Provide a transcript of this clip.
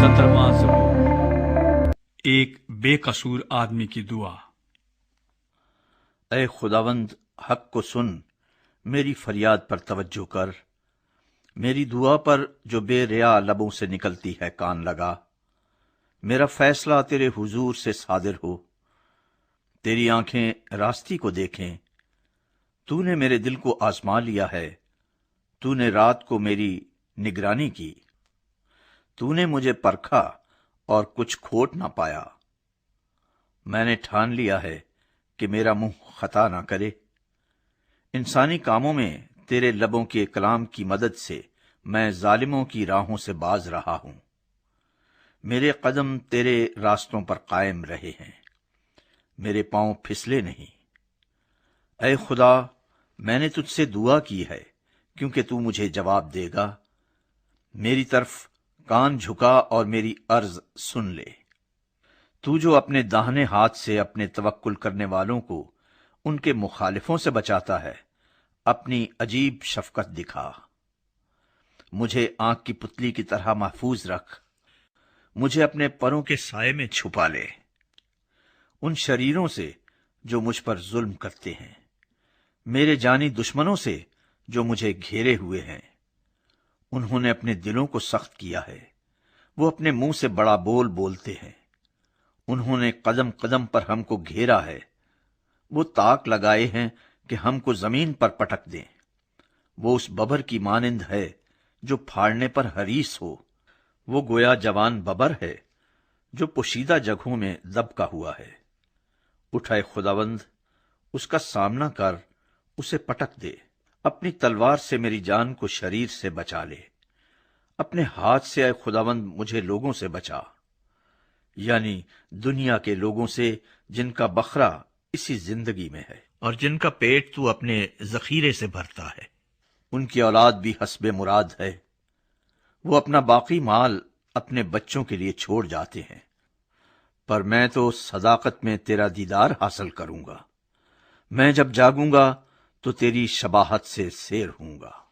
17واں زبور۔ ایک بے قصور آدمی کی دعا۔ اے خداوند، حق کو سن، میری فریاد پر توجہ کر، میری دعا پر جو بے ریا لبوں سے نکلتی ہے کان لگا۔ میرا فیصلہ تیرے حضور سے صادر ہو، تیری آنکھیں راستی کو دیکھیں۔ تو نے میرے دل کو آزما لیا ہے، تو نے رات کو میری نگرانی کی۔ تو نے مجھے پرکھا اور کچھ کھوٹ نہ پایا۔ میں نے ٹھان لیا ہے کہ میرا منہ خطا نہ کرے۔ انسانی کاموں میں تیرے لبوں کے کلام کی مدد سے میں ظالموں کی راہوں سے باز رہا ہوں۔ میرے قدم تیرے راستوں پر قائم رہے ہیں، میرے پاؤں پھسلے نہیں۔ اے خدا، میں نے تجھ سے دعا کی ہے، کیونکہ تو مجھے جواب دے گا۔ میری طرف کان جھکا اور میری عرض سن لے۔ تو جو اپنے داہنے ہاتھ سے اپنے توکل کرنے والوں کو ان کے مخالفوں سے بچاتا ہے، اپنی عجیب شفقت دکھا۔ مجھے آنکھ کی پتلی کی طرح محفوظ رکھ، مجھے اپنے پروں کے سائے میں چھپا لے، ان شریروں سے جو مجھ پر ظلم کرتے ہیں، میرے جانی دشمنوں سے جو مجھے گھیرے ہوئے ہیں۔ انہوں نے اپنے دلوں کو سخت کیا ہے، وہ اپنے منہ سے بڑا بول بولتے ہیں۔ انہوں نے قدم قدم پر ہم کو گھیرا ہے، وہ تاک لگائے ہیں کہ ہم کو زمین پر پٹک دیں۔ وہ اس ببر کی مانند ہے جو پھاڑنے پر حریص ہو، وہ گویا جوان ببر ہے جو پوشیدہ جگہوں میں دبکا ہوا ہے۔ اٹھائے خداوند، اس کا سامنا کر، اسے پٹک دے۔ اپنی تلوار سے میری جان کو شریر سے بچا لے۔ اپنے ہاتھ سے اے خداوند مجھے لوگوں سے بچا، یعنی دنیا کے لوگوں سے جن کا بخرا اسی زندگی میں ہے اور جن کا پیٹ تو اپنے ذخیرے سے بھرتا ہے۔ ان کی اولاد بھی حسب مراد ہے، وہ اپنا باقی مال اپنے بچوں کے لیے چھوڑ جاتے ہیں، پر میں تو صداقت میں تیرا دیدار حاصل کروں گا۔ میں جب جاگوں گا تو تیری شباہت سے سیر ہوں گا۔